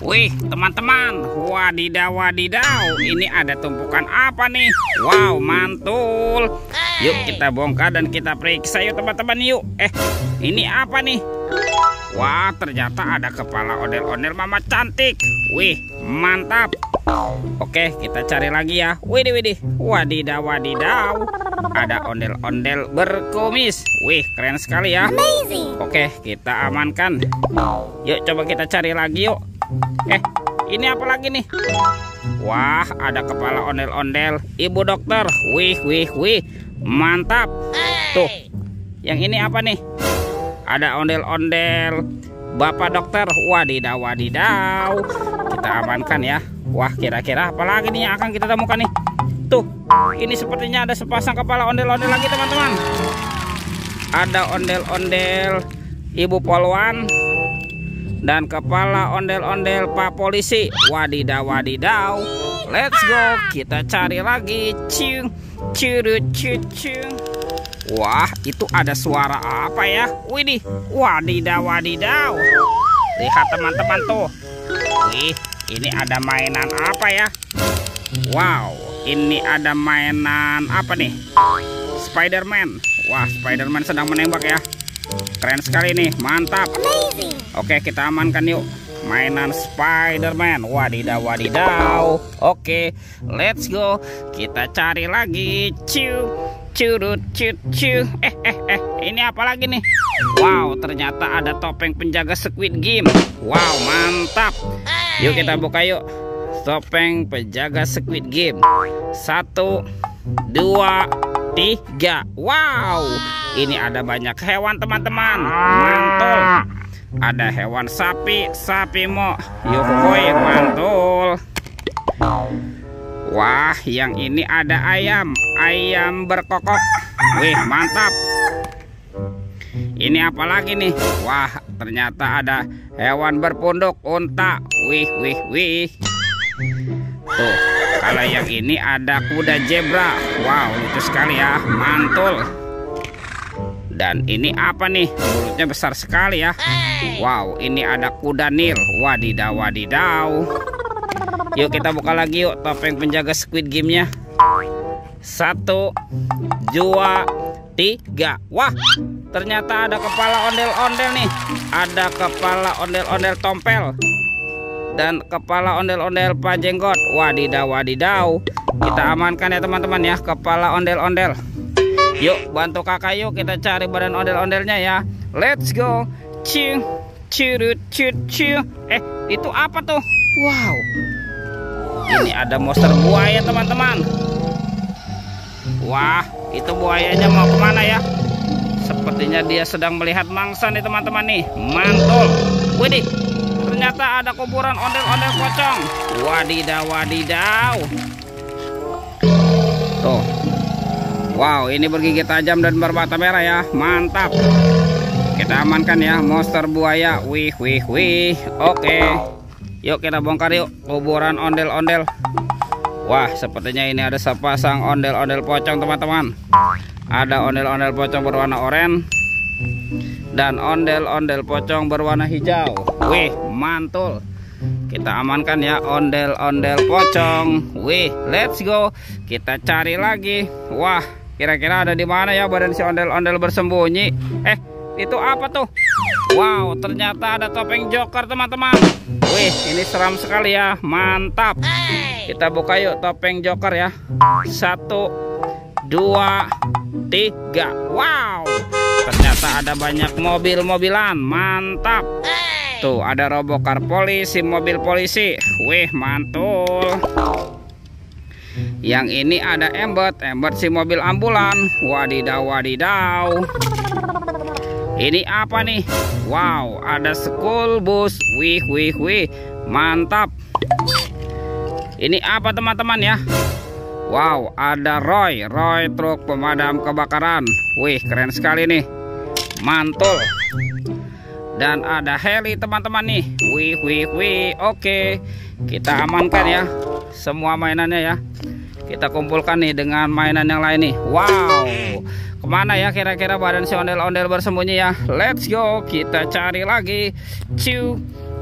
Wih, teman-teman, wadidaw, wadidaw, ini ada tumpukan apa nih? Wow, mantul. Yuk kita bongkar dan kita periksa yuk teman-teman yuk. Ini apa nih? Wah, ternyata ada kepala ondel-ondel mama cantik. Wih, mantap. Oke, kita cari lagi ya. Widih, widih, wadidaw, wadidaw, ada ondel-ondel berkumis. Wih, keren sekali ya. Oke, kita amankan. Yuk coba kita cari lagi yuk. Ini apa lagi nih? Wah, ada kepala ondel-ondel ibu dokter. Wih, wih, wih, mantap. Tuh, yang ini apa nih? Ada ondel-ondel bapak dokter. Wadidaw, wadidaw, kita amankan ya. Wah, kira-kira apa lagi nih yang akan kita temukan nih? Tuh, ini sepertinya ada sepasang kepala ondel-ondel lagi teman-teman. Ada ondel-ondel ibu polwan dan kepala ondel-ondel pak polisi. Wadidaw, wadidaw, let's go, kita cari lagi. Cium, curut, cucung. Wah, itu ada suara apa ya? Widih, wadidaw, wadidaw, lihat teman-teman tuh. Wih, ini ada mainan apa ya? Wow, ini ada mainan apa nih? Spider-Man. Wah, Spider-Man sedang menembak ya. Keren sekali nih, mantap. Oke, kita amankan yuk mainan Spider-Man. Wadidaw, wadidaw. Oke, let's go, kita cari lagi. Curut, cucu. Ini apa lagi nih? Wow, ternyata ada topeng penjaga Squid Game. Wow, mantap. Yuk kita buka yuk. Topeng penjaga Squid Game. 1, 2, 3. Wow, ini ada banyak hewan teman-teman. Mantul. Ada hewan sapi, sapi mo. Yuk, woi, mantul. Wah, yang ini ada ayam, ayam berkokok. Wih, mantap. Ini apa lagi nih? Wah, ternyata ada hewan berpunduk, unta. Wih, wih, wih. Tuh, kalau yang ini ada kuda zebra. Wow, lucu sekali ya, mantul. Dan ini apa nih? Mulutnya besar sekali ya. Wow, ini ada kuda Nil. Wadidaw, wadidaw. Yuk kita buka lagi yuk topeng penjaga Squid Game-nya. 1, 2, 3. Wah, ternyata ada kepala ondel-ondel nih. Ada kepala ondel-ondel tompel dan kepala ondel-ondel Pak Jenggot. Wadidaw, wadidaw, kita amankan ya teman-teman ya kepala ondel-ondel. Yuk bantu kakak yuk kita cari badan ondel-ondelnya ya. Let's go. Cium, curut, cucu. Itu apa tuh? Wow, ini ada monster buaya teman-teman. Wah, itu buayanya mau kemana ya? Sepertinya dia sedang melihat mangsa nih teman-teman nih. Mantul. Widih, ternyata ada kuburan ondel-ondel pocong. Wadidaw, wadidaw. Tuh. Wow, ini bergigi tajam dan bermata merah ya. Mantap. Kita amankan ya monster buaya. Wih, wih, wih. Oke. Yuk kita bongkar yuk kuburan ondel-ondel. Wah, sepertinya ini ada sepasang ondel-ondel pocong teman-teman. Ada ondel-ondel pocong berwarna oranye dan ondel-ondel pocong berwarna hijau. Wih, mantul. Kita amankan ya ondel-ondel pocong. Wih, let's go. Kita cari lagi. Wah, kira-kira ada di mana ya badan si ondel-ondel bersembunyi? Itu apa tuh? Wow, ternyata ada topeng Joker teman-teman. Wih, ini seram sekali ya. Mantap. Kita buka yuk topeng Joker ya. 1, 2, 3. Wow, ternyata ada banyak mobil-mobilan. Mantap. Tuh, ada robokar polisi, mobil polisi. Wih, mantul. Yang ini ada Embet si mobil ambulan. Wadidaw, wadidaw. Ini apa nih? Wow, ada school bus. Wih, wih, wih, mantap. Ini apa teman-teman ya? Wow, ada Roy truk pemadam kebakaran. Wih, keren sekali nih. Mantul. Dan ada heli teman-teman nih. Wih, wih, wih. Oke, kita amankan ya semua mainannya ya. Kita kumpulkan nih dengan mainan yang lain nih. Wow, Kemana ya kira-kira badan si ondel-ondel bersembunyi ya? Let's go, kita cari lagi.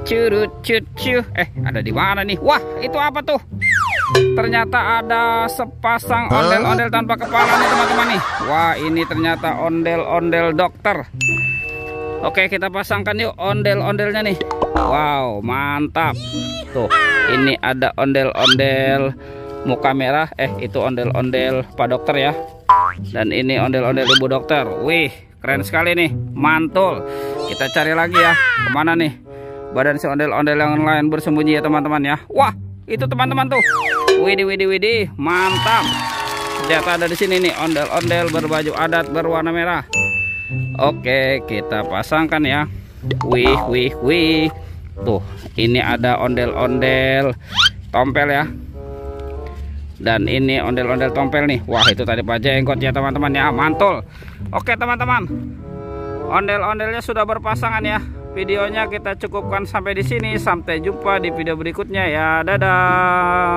Curut. Ada di mana nih? Wah, itu apa tuh? Ternyata ada sepasang ondel-ondel tanpa kepala nih teman-teman nih. Wah, ini ternyata ondel-ondel dokter. Oke, kita pasangkan yuk ondel-ondelnya nih. Wow, mantap. Tuh, ini ada ondel-ondel muka merah. Itu ondel-ondel Pak Dokter ya. Dan ini ondel-ondel Ibu Dokter. Wih, keren sekali nih, mantul. Kita cari lagi ya. Kemana nih badan si ondel-ondel yang lain bersembunyi ya teman-teman ya. Wah, itu teman-teman tuh. Widih, mantap. Ternyata ada di sini nih ondel-ondel berbaju adat berwarna merah. Oke, kita pasangkan ya. Wih. Tuh, ini ada ondel-ondel tompel ya. Dan ini ondel-ondel tompel nih. Wah, itu tadi Pak Jenggot ya teman-teman ya, mantul. Oke teman-teman, ondel-ondelnya sudah berpasangan ya. Videonya kita cukupkan sampai di sini. Sampai jumpa di video berikutnya ya. Dadah.